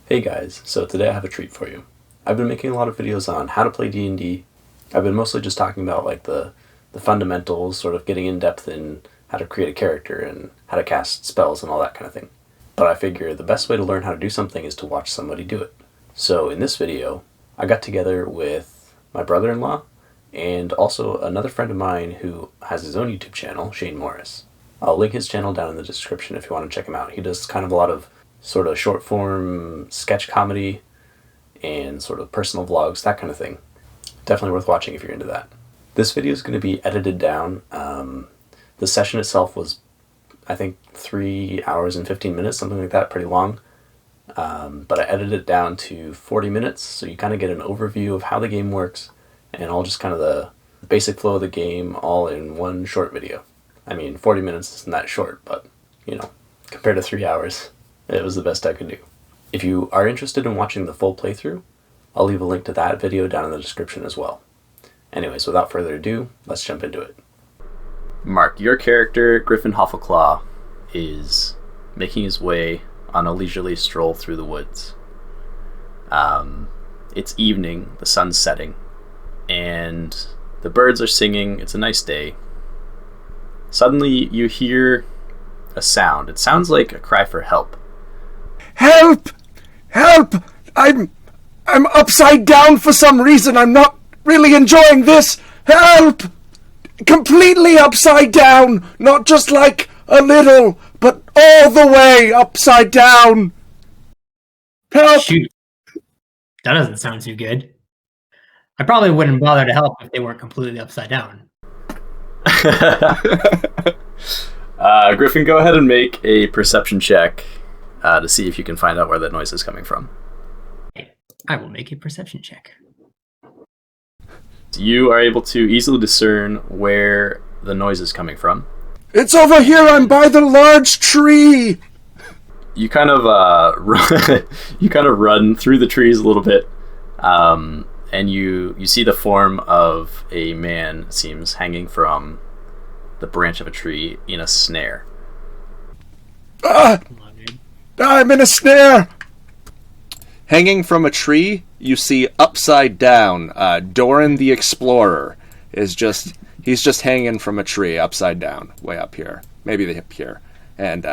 Hey guys, so today I have a treat for you. I've been making a lot of videos on how to play D&D. I've been mostly just talking about the fundamentals, sort of getting in depth in how to create a character and how to cast spells and all that kind of thing. But I figure the best way to learn how to do something is to watch somebody do it. So in this video, I got together with my brother-in-law and also another friend of mine who has his own YouTube channel, Shane Morris. I'll link his channel down in the description if you want to check him out. He does kind of a lot of sort of short form sketch comedy and sort of personal vlogs, that kind of thing. Definitely worth watching if you're into that. This video is going to be edited down. The session itself was, I think, 3 hours and 15 minutes, something like that, pretty long. But I edited it down to 40 minutes, so you kind of get an overview of how the game works and all just kind of the basic flow of the game all in one short video. I mean, 40 minutes isn't that short, but, you know, compared to 3 hours, it was the best I could do. If you are interested in watching the full playthrough, I'll leave a link to that video down in the description as well. Anyways, without further ado, let's jump into it. Mark, your character, Griffin Huffleclaw, is making his way on a leisurely stroll through the woods. It's evening, the sun's setting, and the birds are singing. It's a nice day. Suddenly, you hear a sound. It sounds like a cry for help. Help! Help! I'm upside down for some reason. I'm not really enjoying this. Help! Completely upside down. Not just like a little, but all the way upside down. Help! Shoot. That doesn't sound too good. I probably wouldn't bother to help if they weren't completely upside down. Griffin, go ahead and make a perception check to see if you can find out where that noise is coming from. I will make a perception check. You are able to easily discern where the noise is coming from. It's over here. I'm by the large tree. You kind of run through the trees a little bit, and you see the form of a man, seems hanging from the branch of a tree in a snare. I'm in a snare. Hanging from a tree, you see upside down. Doran the Explorer he's just hanging from a tree upside down, way up here, maybe up here, and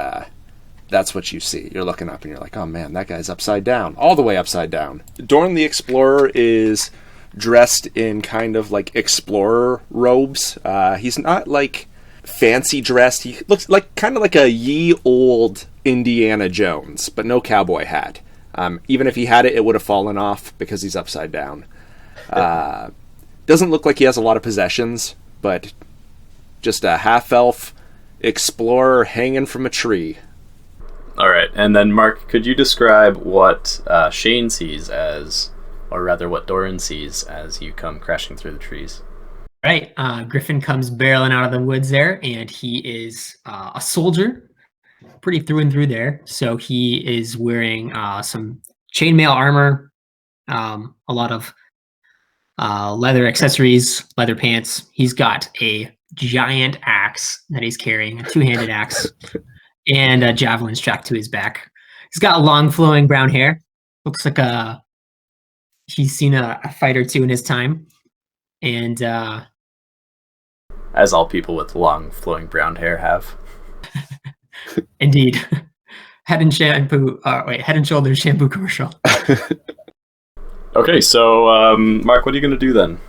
that's what you see. You're looking up and you're like, oh man, that guy's upside down, all the way upside down. Doran the Explorer is dressed in kind of like explorer robes. He's not like fancy dressed. He looks like kind of like a ye old Indiana Jones, but no cowboy hat. Even if he had it, it would have fallen off because he's upside down. Doesn't look like he has a lot of possessions, but just a half-elf explorer hanging from a tree. All right, and then Mark, could you describe what Shane sees as, or rather what Doran sees as you come crashing through the trees? Right. Griffin comes barreling out of the woods there, and he is a soldier, pretty through and through there. So he is wearing some chainmail armor, a lot of leather accessories, leather pants. He's got a giant axe that he's carrying, a two-handed axe, and a javelin strapped to his back. He's got long flowing brown hair. Looks like he's seen a fight or two in his time. And as all people with long flowing brown hair have. Indeed. Head and Shoulders shampoo commercial. Okay, so Mark, what are you going to do then?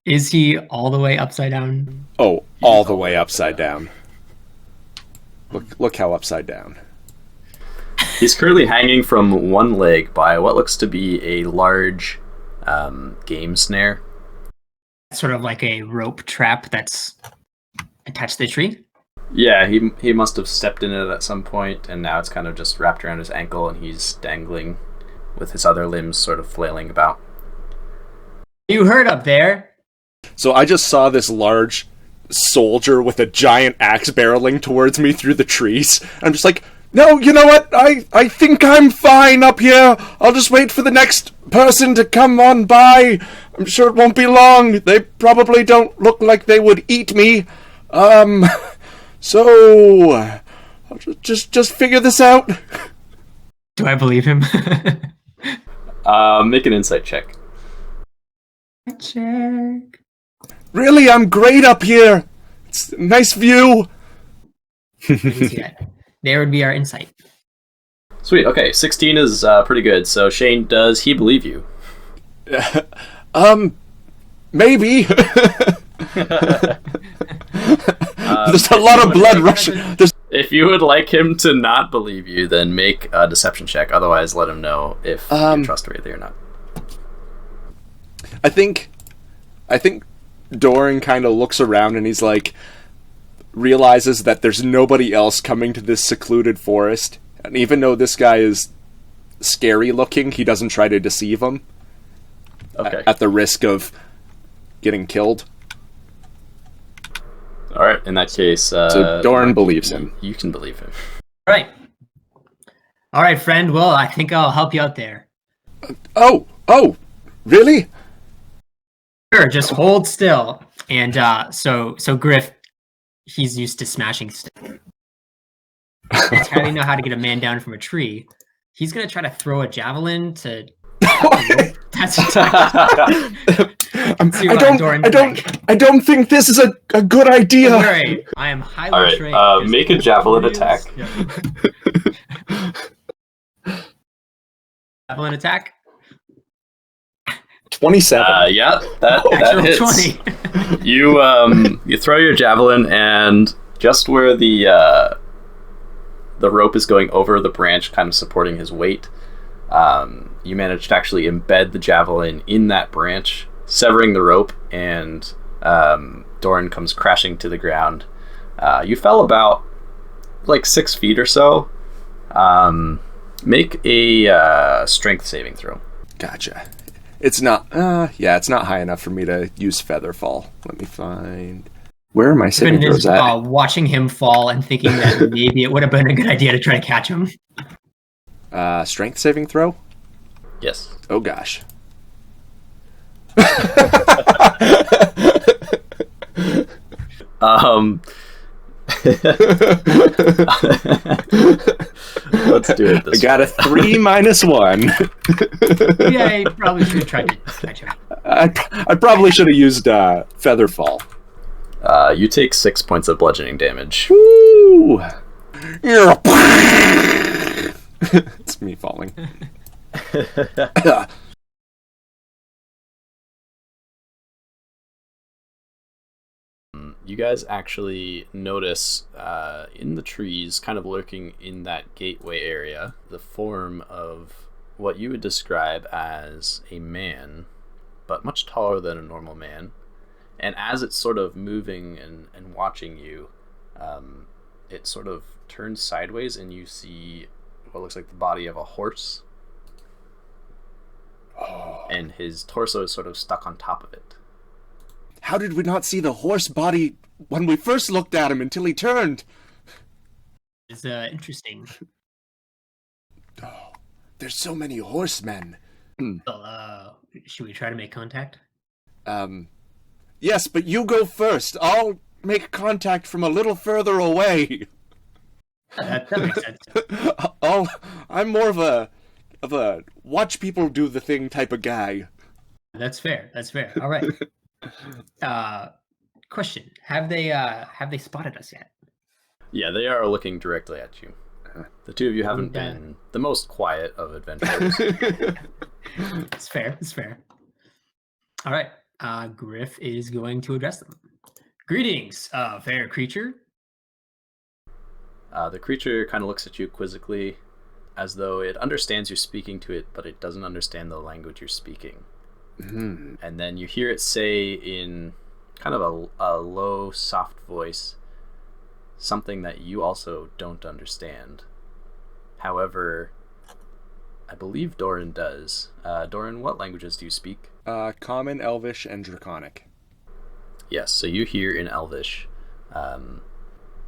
Is he all the way upside down? Oh, all the way upside down. Look how upside down. He's currently hanging from one leg by what looks to be a large game snare. Sort of like a rope trap that's attached to the tree? Yeah, he must have stepped in it at some point, and now it's kind of just wrapped around his ankle, and he's dangling with his other limbs sort of flailing about. You heard up there. So I just saw this large soldier with a giant axe barreling towards me through the trees. I'm just like, no, you know what? I think I'm fine up here. I'll just wait for the next person to come on by. I'm sure it won't be long. They probably don't look like they would eat me. So I'll just figure this out. Do I believe him? Make an insight check. Check. Really, I'm great up here. It's a nice view. There would be our insight. Sweet. Okay, 16 is pretty good. So Shane, does he believe you? Maybe. There's a lot of blood rushing. If you would like him to not believe you, then make a deception check. Otherwise, let him know if you're trustworthy or not. I think Doran kind of looks around and he's like, realizes that there's nobody else coming to this secluded forest. And even though this guy is scary looking, he doesn't try to deceive him. Okay. At the risk of getting killed. All right. In that case, so Doran believes him. You can believe him. All right, friend. Well, I think I'll help you out there. Oh, really? Sure. Just hold still. And so Griff, he's used to smashing stuff. That's how they know how to get a man down from a tree. He's gonna try to throw a javelin to. That's I don't think this is a good idea. All right, I am highly trained. All right, make a javelin attack. Javelin attack. 27. Yeah, that hits. 20. You throw your javelin, and just where the rope is going over the branch, kind of supporting his weight, you manage to actually embed the javelin in that branch, severing the rope, and Doran comes crashing to the ground. You fell about 6 feet or so. Make a strength saving throw. Gotcha. It's not. It's not high enough for me to use feather fall. Let me find. Where are my saving throws at? Watching him fall and thinking that maybe it would have been a good idea to try to catch him. Strength saving throw? Yes. Oh gosh. Let's do it this I got a 3 minus 1. Yeah, you probably should have tried to catch him. I probably should have used feather fall. You take 6 points of bludgeoning damage. Woo! It's me falling. You guys actually notice in the trees, kind of lurking in that gateway area, the form of what you would describe as a man, but much taller than a normal man. And as it's sort of moving and watching you, it sort of turns sideways and you see what looks like the body of a horse. Oh. And his torso is sort of stuck on top of it. How did we not see the horse body when we first looked at him until he turned? It's interesting. Oh, there's so many horsemen. Well, should we try to make contact? Yes, but you go first. I'll make contact from a little further away. That makes sense. I'm more of a watch people do the thing type of guy. That's fair. All right. Question: Have they spotted us yet? Yeah, they are looking directly at you. The two of you haven't been the most quiet of adventurers. It's fair. All right. Griff is going to address them. Greetings, fair creature. The creature kind of looks at you quizzically, as though it understands you're speaking to it, but it doesn't understand the language you're speaking. Mm-hmm. And then you hear it say in kind of a low, soft voice, something that you also don't understand. However, I believe Doran does. Doran, what languages do you speak? Common, Elvish, and Draconic. Yes, so you hear in Elvish,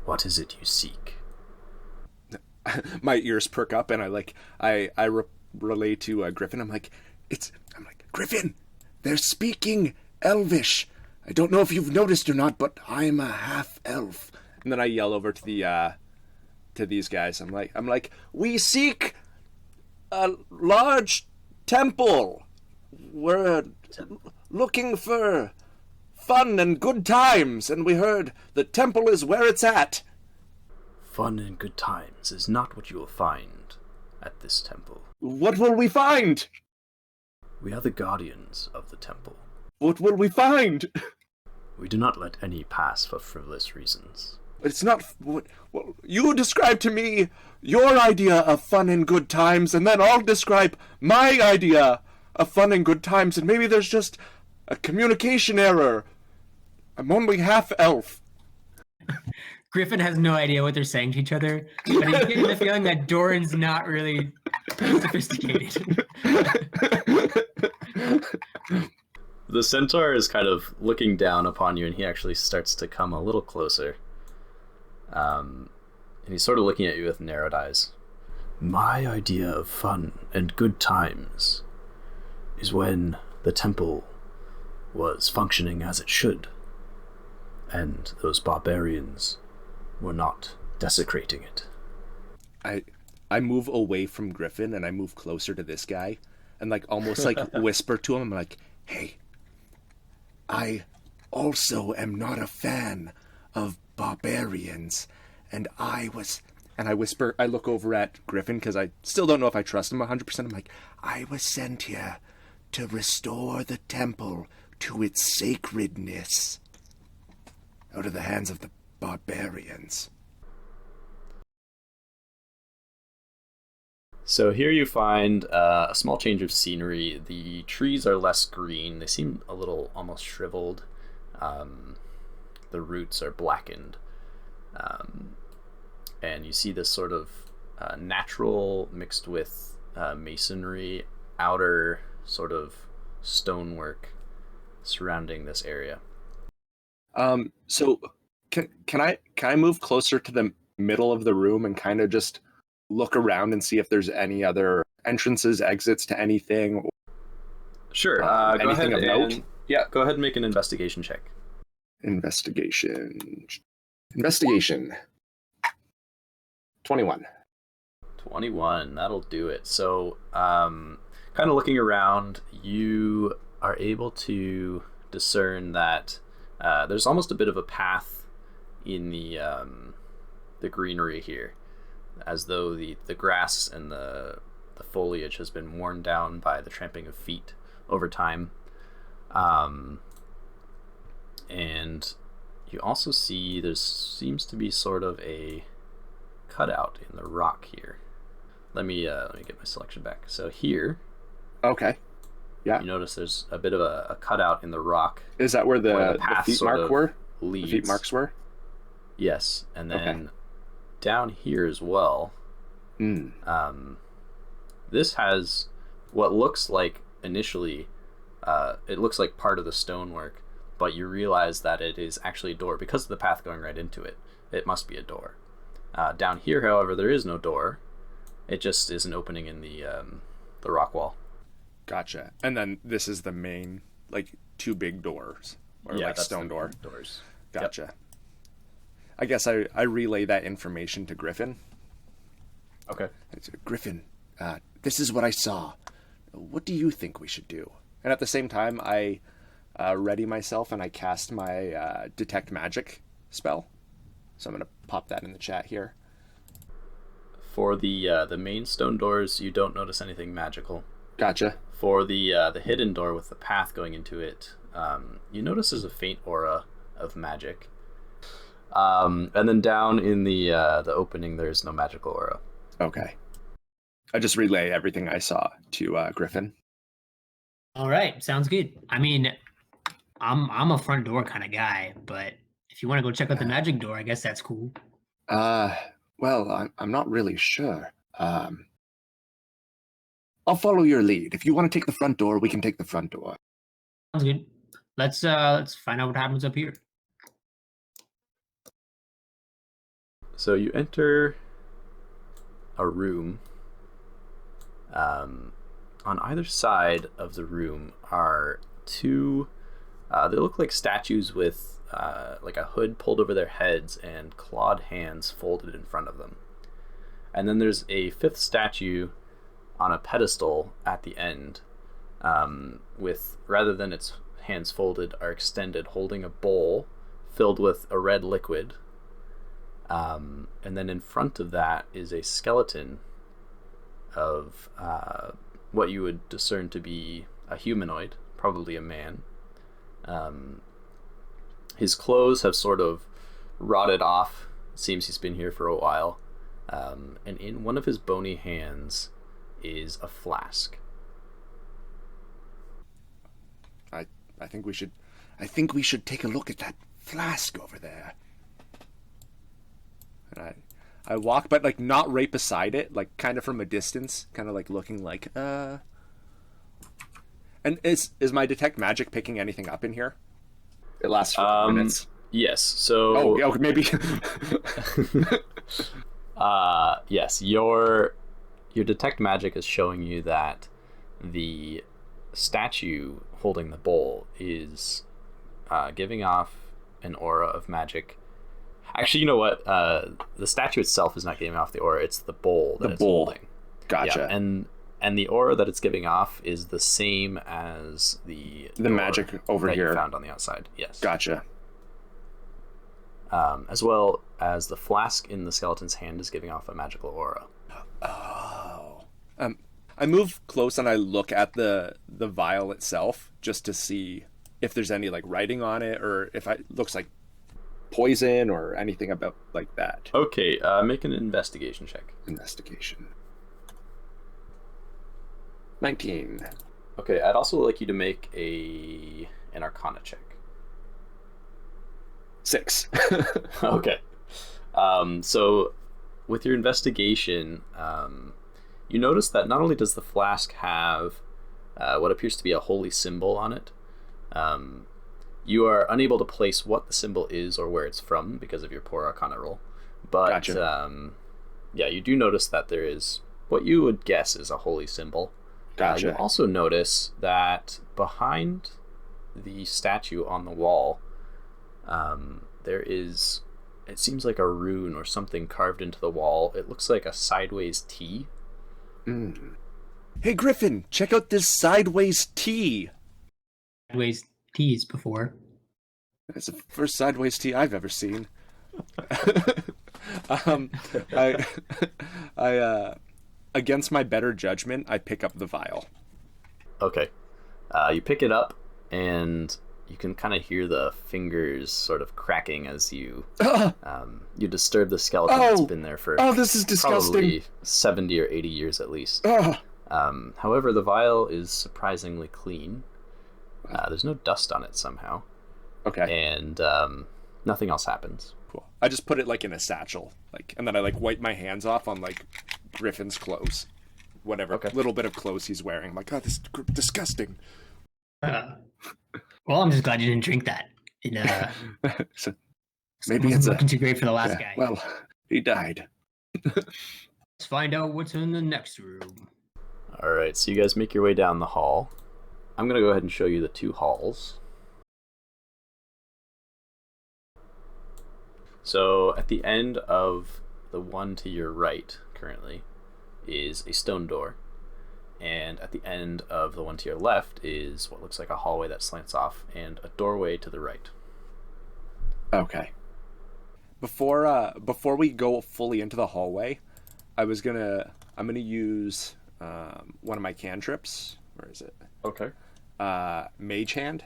what is it you seek? My ears perk up, and I relay to Griffin. I'm like, Griffin, they're speaking Elvish. I don't know if you've noticed or not, but I'm a half elf. And then I yell over to these guys. I'm like, we seek a large temple. We're looking for fun and good times, and we heard the temple is where it's at. Fun and good times is not what you will find at this temple. What will we find? We are the guardians of the temple. What will we find? We do not let any pass for frivolous reasons. It's not what you describe to me your idea of fun and good times, and then I'll describe my idea of fun and good times, and maybe there's just a communication error. I'm only half elf. Griffin has no idea what they're saying to each other, but he's getting the feeling that Doran's not really sophisticated. The centaur is kind of looking down upon you, and he actually starts to come a little closer. And he's sort of looking at you with narrowed eyes. My idea of fun and good times is when the temple was functioning as it should, and those barbarians were not desecrating it. I move away from Griffin, and I move closer to this guy, and like almost like whisper to him. I'm like, hey, I also am not a fan of barbarians, and I whisper, I look over at Griffin because I still don't know if I trust him 100%. I'm like, I was sent here to restore the temple to its sacredness out of the hands of the barbarians. So here you find a small change of scenery. The trees are less green. They seem a little almost shriveled. The roots are blackened. And you see this sort of natural mixed with masonry outer sort of stonework surrounding this area. So can I move closer to the middle of the room and kind of just look around and see if there's any other entrances, exits to anything? Sure. Go ahead anything of note? Yeah, go ahead and make an investigation check. Investigation. 21. 21, that'll do it. So, kind of looking around, you are able to discern that there's almost a bit of a path in the greenery here, as though the grass and the foliage has been worn down by the tramping of feet over time. And you also see there seems to be sort of a cutout in the rock here. Let me get my selection back. So here, okay, yeah, you notice there's a bit of a cutout in the rock. Is that where the feet leads. The feet marks were? Yes, and then down here as well. This has what looks like initially, it looks like part of the stonework, but you realize that it is actually a door because of the path going right into it. It must be a door. Down here, however, there is no door. It just is an opening in the rock wall. Gotcha. And then this is the main, like, two big doors, or like stone doors. Gotcha. Yep. I guess I relay that information to Griffin. Okay. Griffin, this is what I saw. What do you think we should do? And at the same time, I ready myself and I cast my detect magic spell. So I'm going to pop that in the chat here. For the main stone doors, you don't notice anything magical. Gotcha. For the hidden door with the path going into it, you notice there's a faint aura of magic. And then down in the opening, there's no magical aura. Okay. I just relay everything I saw to Griffin. All right, sounds good. I mean, I'm a front door kind of guy, but if you want to go check out the magic door, I guess that's cool. Well, I'm not really sure. I'll follow your lead. If you want to take the front door, we can take the front door. Sounds good. Let's find out what happens up here. So you enter a room. On either side of the room are two. They look like statues with like a hood pulled over their heads and clawed hands folded in front of them. And then there's a fifth statue on a pedestal at the end, with, rather than its hands folded, are extended, holding a bowl filled with a red liquid. And then in front of that is a skeleton of what you would discern to be a humanoid, probably a man. His clothes have sort of rotted off. Seems he's been here for a while. And in one of his bony hands is a flask. I think we should take a look at that flask over there. And I walk, but like not right beside it, like kind of from a distance, kind of like looking like And is my detect magic picking anything up in here? It lasts for minutes. Yes. So. Oh, maybe. Yes. Your detect magic is showing you that the statue holding the bowl is giving off an aura of magic. Actually, you know what? The statue itself is not giving off the aura. It's the bowl that it's holding. Gotcha. Yeah, and the aura that it's giving off is the same as the magic over that here you found on the outside. Yes. Gotcha. As well as the flask in the skeleton's hand is giving off a magical aura. Oh. I move close and I look at the vial itself just to see if there's any like writing on it or if it looks like poison or anything about like that. Okay, make an investigation check. Investigation. 19. Okay, I'd also like you to make an Arcana check. 6. Okay. So with your investigation, you notice that not only does the flask have what appears to be a holy symbol on it, you are unable to place what the symbol is or where it's from because of your poor Arcana roll. But Gotcha. Yeah, you do notice that there is what you would guess is a holy symbol. Gotcha. You also notice that behind the statue on the wall, there is, it seems like a rune or something carved into the wall. It looks like a sideways T. Hey Griffin, check out this sideways T. Sideways T's before. It's the first sideways T I've ever seen. I against my better judgment, I pick up the vial. Okay. You pick it up, and you can kind of hear the fingers sort of cracking as you you disturb the skeleton that's been there for this is disgusting. Probably 70 or 80 years at least. However, the vial is surprisingly clean. There's no dust on it somehow. Okay. And nothing else happens. Cool. I just put it like in a satchel, like, and then I like wipe my hands off on like Griffin's clothes, whatever little bit of clothes he's wearing. I'm like, oh, this is disgusting. Well, I'm just glad you didn't drink that. So maybe it's looking too great for the last guy. Well, he died. Let's find out what's in the next room. All right, so you guys make your way down the hall. I'm going to go ahead and show you the two halls. So at the end of the one to your right currently is a stone door. And at the end of the one to your left is what looks like a hallway that slants off and a doorway to the right. Okay. Before we go fully into the hallway, I'm gonna use one of my cantrips. Where is it? Okay. Mage Hand,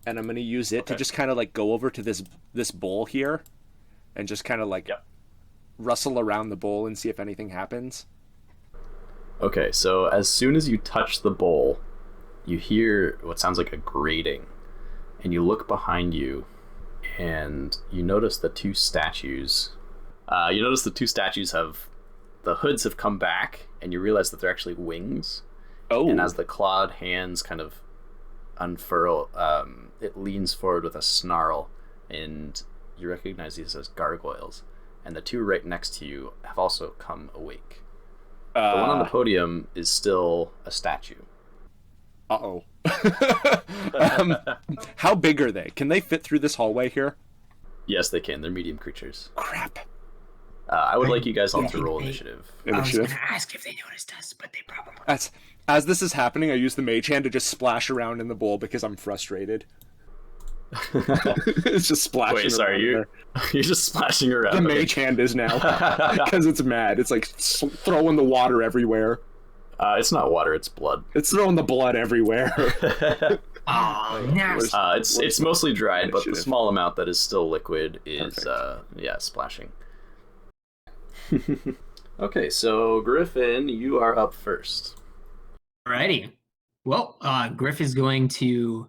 and I'm gonna use it to just kind of like go over to this bowl here, and just kind of like rustle around the bowl and see if anything happens. Okay, so as soon as you touch the bowl, you hear what sounds like a grating, and you look behind you, and you notice the two statues. Have the hoods have come back, and you realize that they're actually wings. Oh. And as the clawed hands kind of unfurl, it leans forward with a snarl, and you recognize these as gargoyles. And the two right next to you have also come awake. The one on the podium is still a statue. Uh-oh. How big are they? Can they fit through this hallway here? Yes, they can. They're medium creatures. Crap. I would like you guys all Yeah, to roll they- initiative. I was Initiative. going to ask if they noticed us, but they probably. As this is happening, I use the mage hand to just splash around in the bowl because I'm frustrated. It's just splashing. Wait, sorry, around you're there. you're just splashing around. The Okay. mage hand is now because it's mad. It's like throwing the water everywhere. It's not water; it's blood. It's throwing the blood everywhere. Oh, nasty. It's mostly dried, but the Initiative. small amount that is still liquid is Perfect. splashing. Okay, so Griffin, you are up first. Alrighty. Well, Griff is going to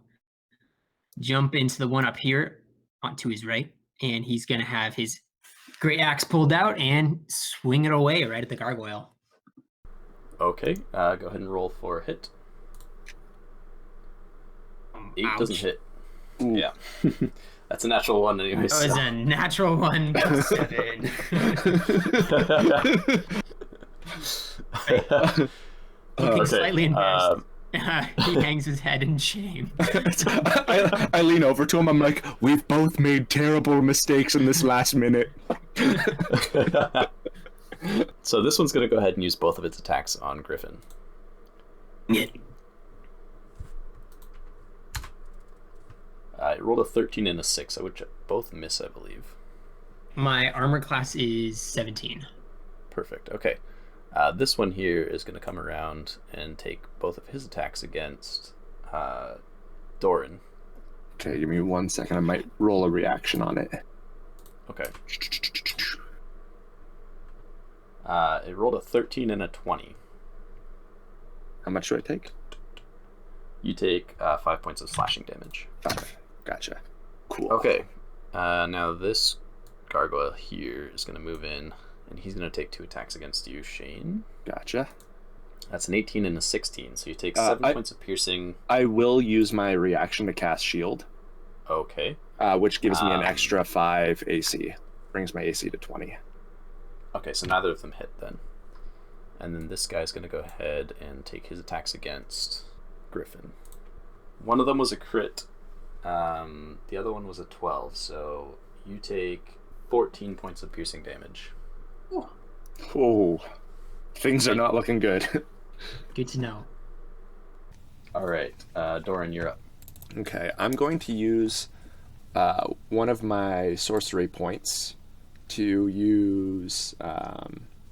jump into the one up here onto his right, and he's going to have his great axe pulled out and swing it away right at the gargoyle. Okay, go ahead and roll for a hit. 8 doesn't Ouch. hit. Ooh. Yeah, that's a natural one anyway. Oh, it's a natural one. 7. Looking Okay, slightly embarrassed. He hangs his head in shame. I lean over to him. I'm like, we've both made terrible mistakes in this last minute. So this one's going to go ahead and use both of its attacks on Griffin. It rolled a 13 and a 6, which both miss, I believe. My armor class is 17. Perfect. Okay. This one here is going to come around and take both of his attacks against Doran. Okay, give me 1 second. I might roll a reaction on it. Okay. It rolled a 13 and a 20. How much do I take? You take 5 points of slashing damage. 5. Gotcha. Cool. Okay. Now this gargoyle here is going to move in, and he's going to take 2 attacks against you, Shane. Gotcha. That's an 18 and a 16, so you take Uh, 7 points of piercing. I will use my reaction to cast shield, Okay. which gives me an Um, extra 5 AC. Brings my AC to 20. Okay, so neither of them hit then. And then this guy's going to go ahead and take his attacks against Griffin. One of them was a crit. The other one was a 12, so you take 14 points of piercing damage. Oh, things are not looking good. Good to know. All right, Doran, you're up. Okay, I'm going to use one of my sorcery points to use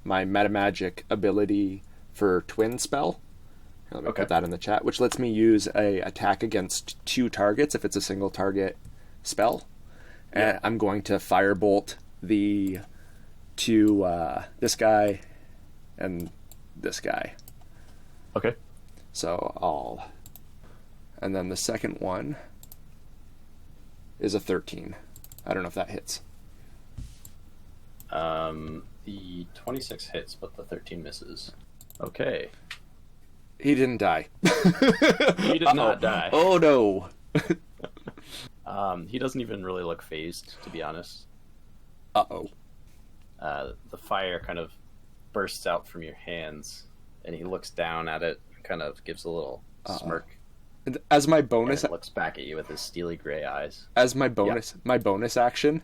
my metamagic ability for twin spell. Here, let me Okay. put that in the chat, which lets me use a attack against 2 targets if it's a single target spell. And I'm going to firebolt the 2 this guy and this guy. Okay. So and then the second one is a 13. I don't know if that hits. The 26 hits, but the 13 misses. Okay. He didn't die. He did not die. Oh no. He doesn't even really look phased, to be honest. Uh-oh. The fire kind of bursts out from your hands, and he looks down at it and kind of gives a little smirk. And As my And bonus looks back at you with his steely gray eyes. my bonus action,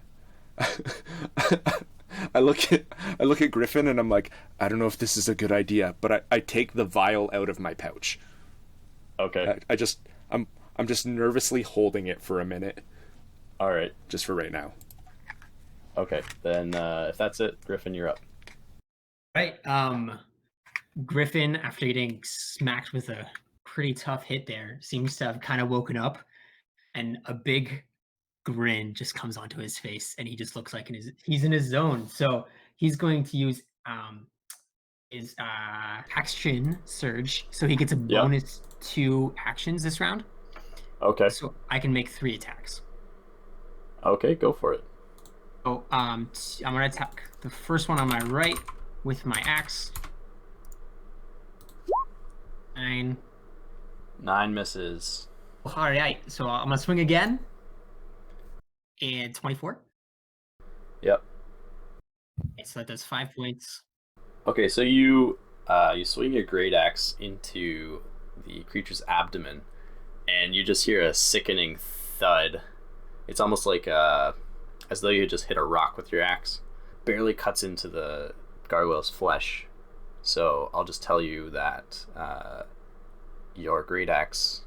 I look at Griffin and I'm like, I don't know if this is a good idea, but I take the vial out of my pouch. Okay. I'm just nervously holding it for a minute, All right. just for right now. Okay. Then if that's it, Griffin, you're up. Right. Griffin, after getting smacked with a pretty tough hit there, seems to have kind of woken up, and a big grin just comes onto his face, and he just looks like he's in his zone. So he's going to use his action surge, so he gets a bonus 2 actions this round. Okay. So I can make 3 attacks. Okay, go for it. So I'm gonna attack the first one on my right with my axe. 9. 9 misses. All right, so I'm gonna swing again. And 24. Yep. Okay, so that does 5 points. Okay, so you swing your great axe into the creature's abdomen, and you just hear a sickening thud. It's almost like as though you had just hit a rock with your axe, barely cuts into the gargoyle's flesh. So I'll just tell you that your great axe,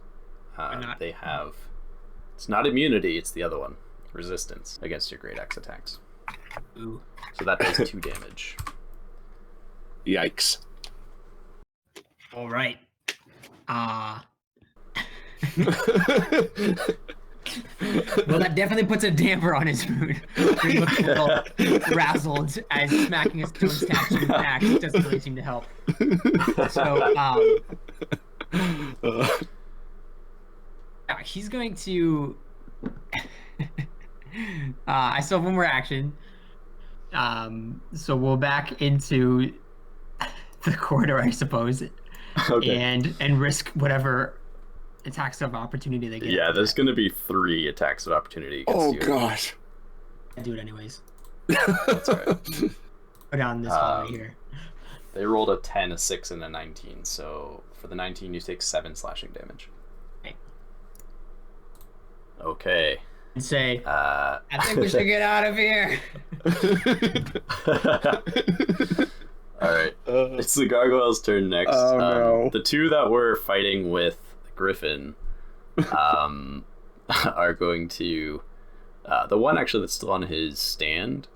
they have... It's not immunity, it's the other one. Resistance against your great axe attacks. Ooh. So that does 2 damage. Yikes. All right. Well, that definitely puts a damper on his mood. He looks a little frazzled as smacking his stone statue with an axe doesn't really seem to help. So, he's going to... I still have one more action. So we'll back into the corridor, I suppose, and risk whatever attacks of opportunity they get. Yeah, there's going to be 3 attacks of opportunity against you. Gosh. I do it anyways. That's right. Go down this hallway here. They rolled a 10, a 6, and a 19. So for the 19, you take 7 slashing damage. Okay. And say, I think we should get out of here. All right. It's the gargoyle's turn next. Oh, no. The 2 that were fighting with Griffin are going to... the one actually that's still on his stand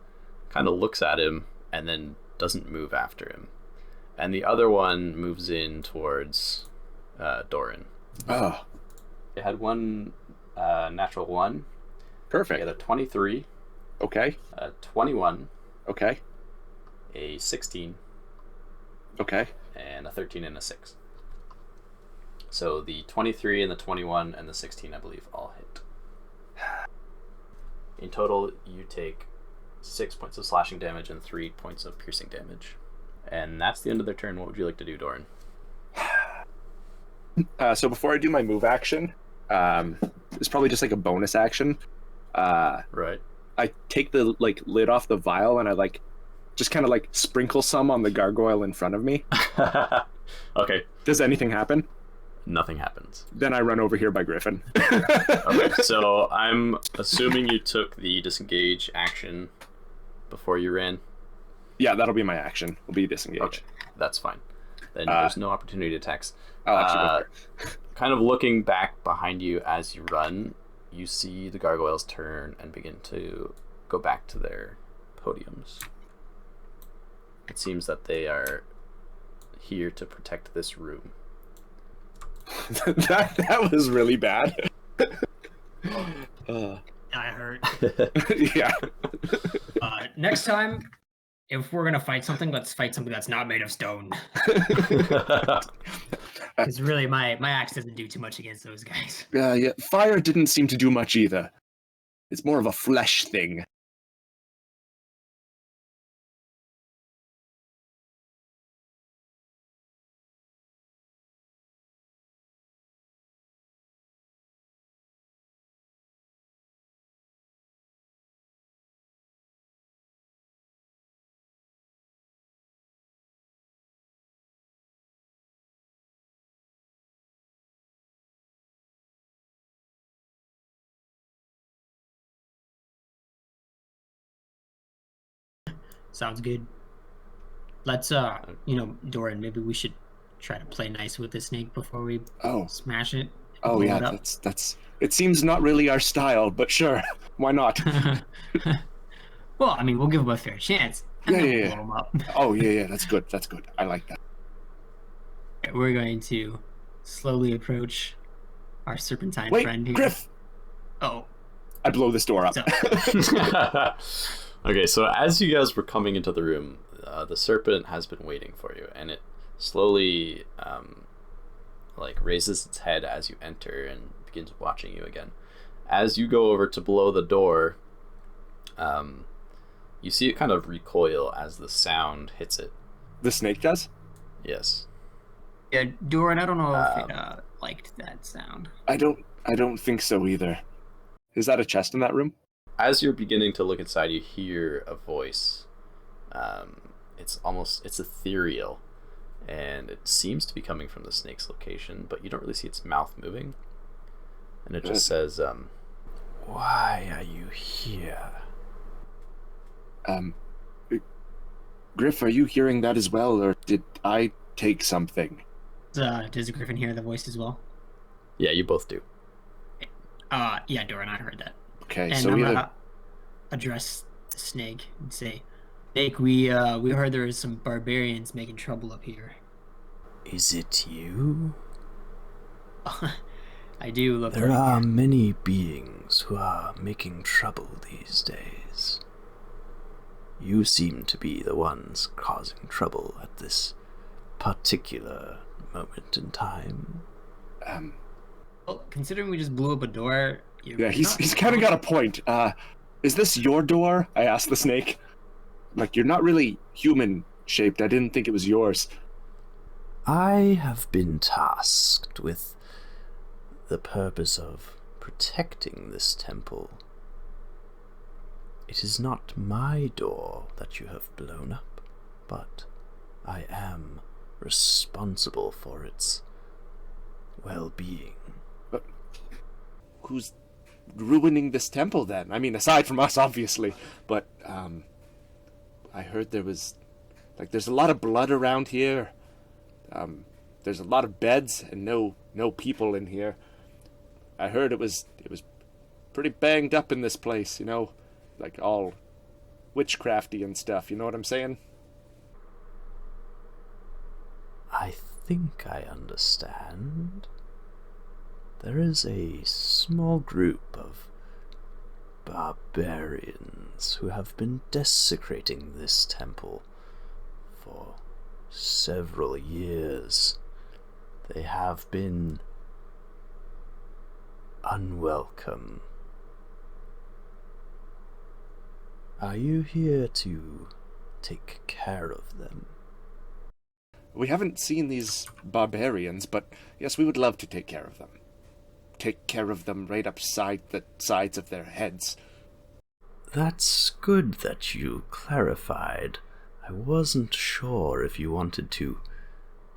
kind of looks at him and then doesn't move after him. And the other one moves in towards Doran. Oh. It had one natural 1. Perfect. You had a 23. Okay. A 21. Okay. A 16. Okay. And a 13 and a 6. So the 23 and the 21 and the 16, I believe, all hit. In total, you take 6 points of slashing damage and 3 points of piercing damage. And that's the end of their turn. What would you like to do, Doran? So before I do my move action, it's probably just like a bonus action. Right. I take the lid off the vial and I just kind of sprinkle some on the gargoyle in front of me. Okay. Does anything happen? Nothing happens. Then I run over here by Griffin. Okay, so I'm assuming you took the disengage action before you ran. Yeah, that'll be my action. Will be disengage. Okay, that's fine. Then there's no opportunity attacks. I'll actually go there. Kind of looking back behind you as you run, you see the gargoyles turn and begin to go back to their podiums. It seems that they are here to protect this room. that was really bad. I hurt. Yeah. Next time, if we're gonna fight something, let's fight something that's not made of stone. Because really, my axe doesn't do too much against those guys. Yeah. Fire didn't seem to do much either. It's more of a flesh thing. Sounds good. Let's Doran, maybe we should try to play nice with the snake before we smash it. Oh yeah, that's it seems not really our style, but sure. Why not? Well, I mean, we'll give him a fair chance. Yeah. Blow him up. Oh yeah, that's good. I like that. We're going to slowly approach our serpentine friend here. Griff! Oh. I blow this door up. Okay, so as you guys were coming into the room, the serpent has been waiting for you, and it slowly raises its head as you enter and begins watching you again. As you go over to below the door, you see it kind of recoil as the sound hits it. The snake does? Yes. Yeah, Doran, I don't know if it liked that sound. I don't think so either. Is that a chest in that room? As you're beginning to look inside, you hear a voice. It's ethereal, and it seems to be coming from the snake's location, but you don't really see its mouth moving. And it just says, "Why are you here?" Griff, are you hearing that as well, or did I take something? Does Griffin hear the voice as well? Yeah, you both do. Yeah, Doran, I heard that. Okay, And so I'm either... gonna address the snake and say, Snake, we heard there is some barbarians making trouble up here. Is it you? I do look There like are many beings who are making trouble these days. You seem to be the ones causing trouble at this particular moment in time. Well, considering we just blew up a door. Yeah, he's kind of got a point. Is this your door? I asked the snake. Like, you're not really human-shaped. I didn't think it was yours. I have been tasked with the purpose of protecting this temple. It is not my door that you have blown up, but I am responsible for its well-being. But who's ruining this temple, then? I mean, aside from us, obviously. But, I heard there was... Like, there's a lot of blood around here. There's a lot of beds and no people in here. I heard it was pretty banged up in this place, you know? Like, all witchcrafty and stuff, you know what I'm saying? I think I understand. There is a small group of barbarians who have been desecrating this temple for several years. They have been unwelcome. Are you here to take care of them? We haven't seen these barbarians, but yes, we would love to take care of them. Take care of them right upside the sides of their heads. That's good that you clarified. I wasn't sure if you wanted to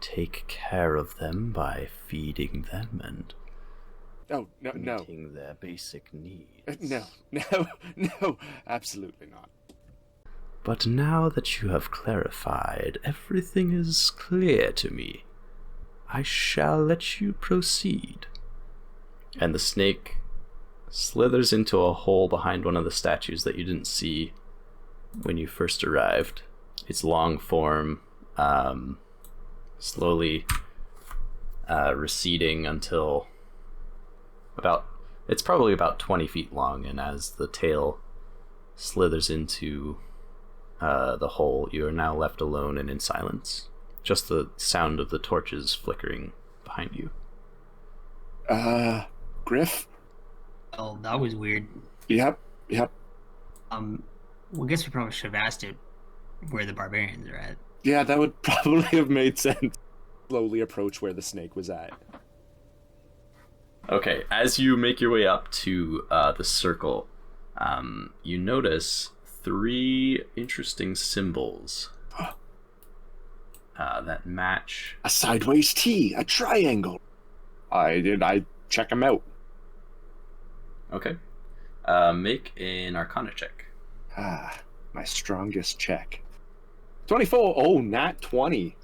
take care of them by feeding them and Oh, no. meeting their basic needs. No, absolutely not. But now that you have clarified, everything is clear to me. I shall let you proceed. And the snake slithers into a hole behind one of the statues that you didn't see when you first arrived. Its long form slowly receding until it's probably about 20 feet long, and as the tail slithers into the hole, you are now left alone and in silence. Just the sound of the torches flickering behind you. Griff? Oh, that was weird. Yep. Well, I guess we probably should have asked it where the barbarians are at. Yeah, that would probably have made sense. Slowly approach where the snake was at. Okay, as you make your way up to the circle, you notice 3 interesting symbols that match. A sideways T, a triangle. I check them out. Okay. Make an Arcana check. My strongest check. 24. Oh, nat 20.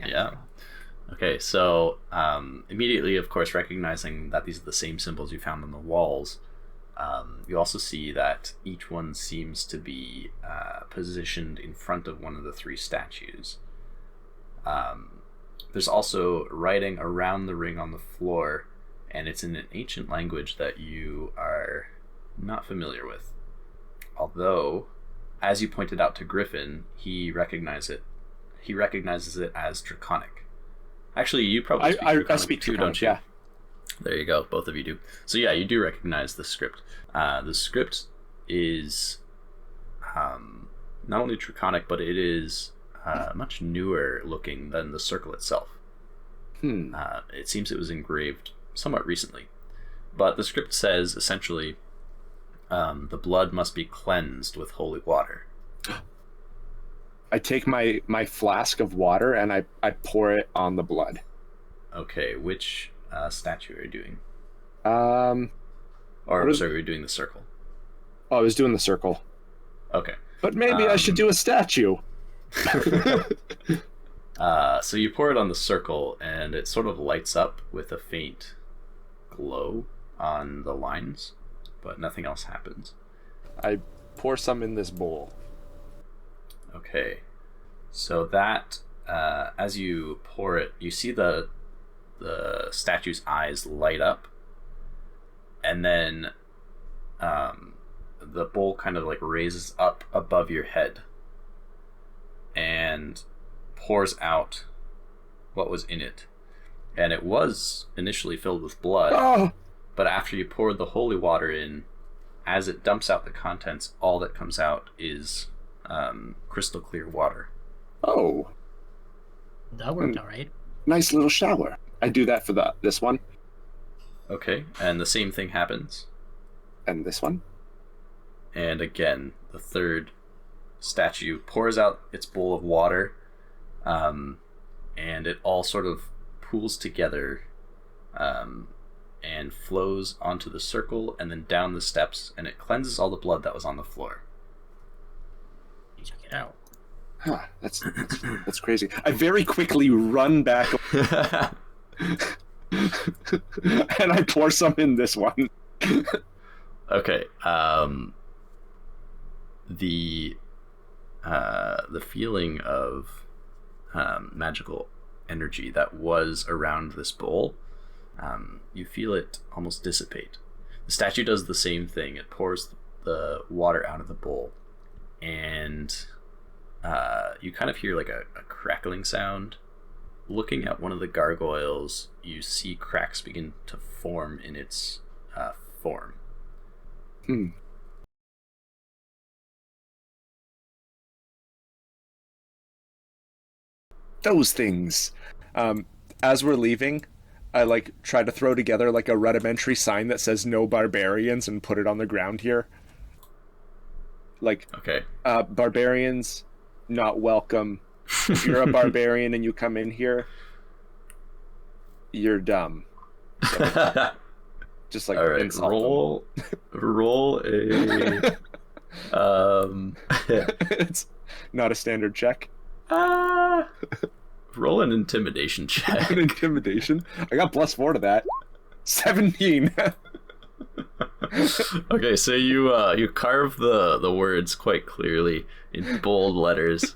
Yeah. Okay, so immediately, of course, recognizing that these are the same symbols you found on the walls, you also see that each one seems to be positioned in front of one of the 3 statues. There's also writing around the ring on the floor, and it's in an ancient language that you are not familiar with. Although, as you pointed out to Griffin, he recognizes it as Draconic. Actually, you probably I speak too, Draconic, don't you? yeah. There you go, both of you do. So yeah, you do recognize the script. The script is not only Draconic, but it is much newer looking than the circle itself. It seems it was engraved somewhat recently. But the script says, essentially, the blood must be cleansed with holy water. I take my flask of water and I pour it on the blood. Okay, which statue are you doing? Are you doing the circle? Oh, I was doing the circle. Okay. But maybe I should do a statue. So you pour it on the circle, and it sort of lights up with a faint glow on the lines, but nothing else happens. I pour some in this bowl. Okay, so that as you pour it, you see the statue's eyes light up, and then the bowl kind of like raises up above your head and pours out what was in it. And it was initially filled with blood, Oh, but after you pour the holy water in, as it dumps out the contents, all that comes out is crystal clear water. oh, That worked all right. nice little shower. I do that for this one Okay, and the same thing happens. and this one. And again, the third statue pours out its bowl of water, and it all sort of pools together and flows onto the circle and then down the steps, and it cleanses all the blood that was on the floor. Check it out. Huh, that's crazy. I very quickly run back and I pour some in this one. Okay. The feeling of magical energy that was around this bowl, you feel it almost dissipate. The statue does the same thing. It pours the water out of the bowl, and you kind of hear like a crackling sound. Looking at one of the gargoyles, you see cracks begin to form in its form. Those things. As we're leaving, I like try to throw together like a rudimentary sign that says "No barbarians" and put it on the ground here. Like, Okay. barbarians not welcome. If you're a barbarian and you come in here, you're dumb. So, just like All right. insult Roll a. It's not a standard check. Roll an intimidation check. An intimidation. I got +4 to that. 17. Okay, so you carve the words quite clearly in bold letters,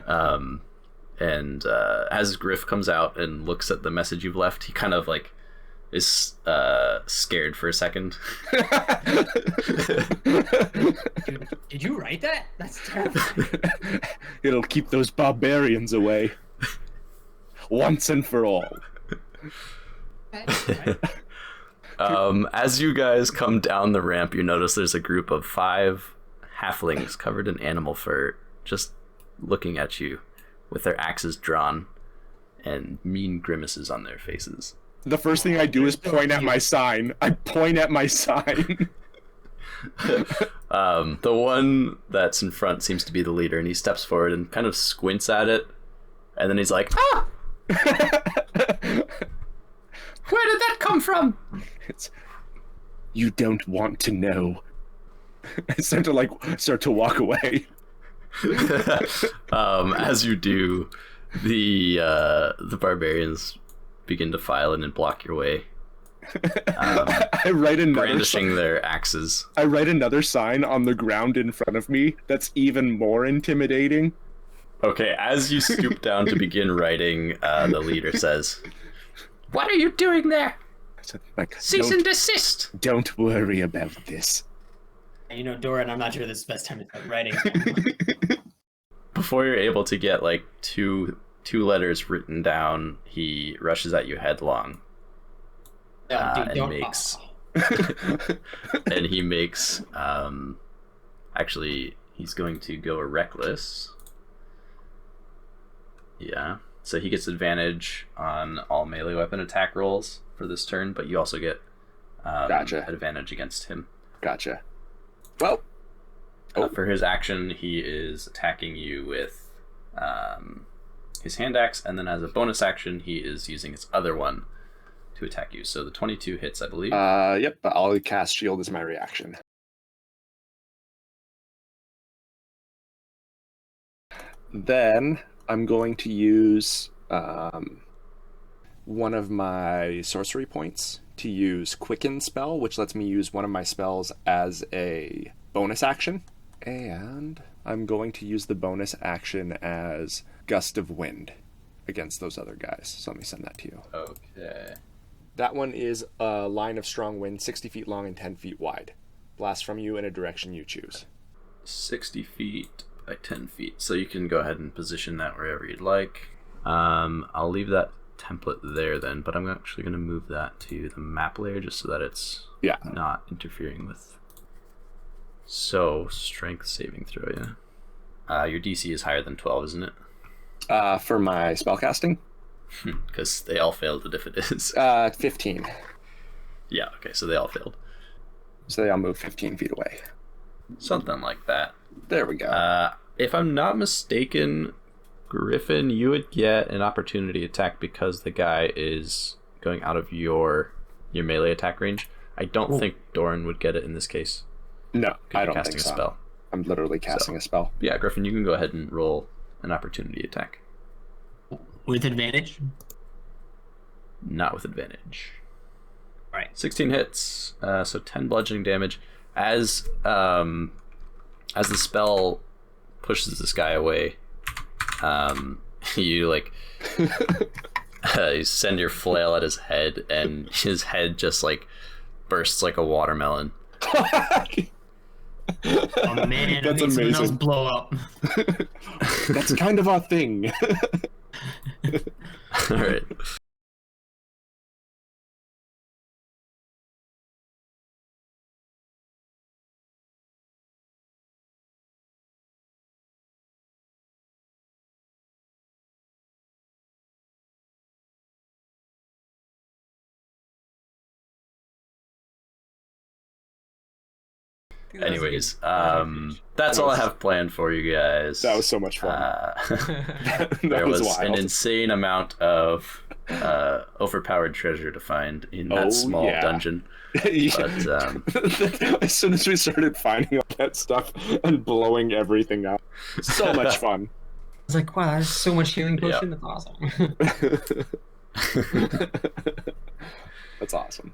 and as Griff comes out and looks at the message you've left, he kind of like is scared for a second. Dude, did you write that? That's terrifying. It'll keep those barbarians away. Once and for all. As you guys come down the ramp, you notice there's a group of 5 halflings covered in animal fur just looking at you with their axes drawn and mean grimaces on their faces. The first thing I do is point at my sign. I point at my sign. The one that's in front seems to be the leader, and he steps forward and kind of squints at it, and then he's like, "Ah! Where did that come from?" It's, you don't want to know. I start to walk away. As you do, the barbarians begin to file in and block your way, I write another brandishing their axes. I write another sign on the ground in front of me that's even more intimidating. Okay, as you stoop down to begin writing, the leader says, "What are you doing there? So, like, Cease and desist!" don't worry about this. You know, Doran, I'm not sure this is the best time to start writing. Before you're able to get like two letters written down, he rushes at you headlong. Dude, And don't. makes and he makes actually he's going to go reckless. Yeah, so he gets advantage on all melee weapon attack rolls for this turn, but you also get Gotcha. advantage against him. Gotcha. Well, For his action, he is attacking you with his hand axe, and then as a bonus action, he is using his other one to attack you. So the 22 hits, I believe. yep, I'll cast shield as my reaction. Then I'm going to use one of my sorcery points to use Quicken spell, which lets me use one of my spells as a bonus action. And I'm going to use the bonus action as Gust of Wind against those other guys. So let me send that to you. Okay. That one is a line of strong wind, 60 feet long and 10 feet wide. Blast from you in a direction you choose. 60 feet by 10 feet. So you can go ahead and position that wherever you'd like. I'll leave that template there then, but I'm actually going to move that to the map layer just so that it's not interfering with. So, strength saving throw, yeah. Your DC is higher than 12, isn't it? For my spellcasting? Because they all failed it if it is. 15. Yeah, okay, so they all failed. So they all move 15 feet away. Something like that. There we go. If I'm not mistaken, Griffin, you would get an opportunity attack because the guy is going out of your melee attack range. I don't think Doran would get it in this case. No, I don't casting think a so. spell. I'm literally casting a spell. Yeah, Griffin, you can go ahead and roll an opportunity attack. With advantage? Not with advantage. All right. 16 hits, so 10 bludgeoning damage. As the spell pushes this guy away, you like you send your flail at his head, and his head just like bursts like a watermelon. Oh man, That's I made someone else amazing. blow up. That's kind of our thing. All right. Anyways, that's all I have planned for you guys. That was so much fun. There was wild. an insane amount of overpowered treasure to find in that small dungeon. But as soon as we started finding all that stuff and blowing everything up, so much fun. I was like, wow, there's so much healing potion. That's awesome. That's awesome.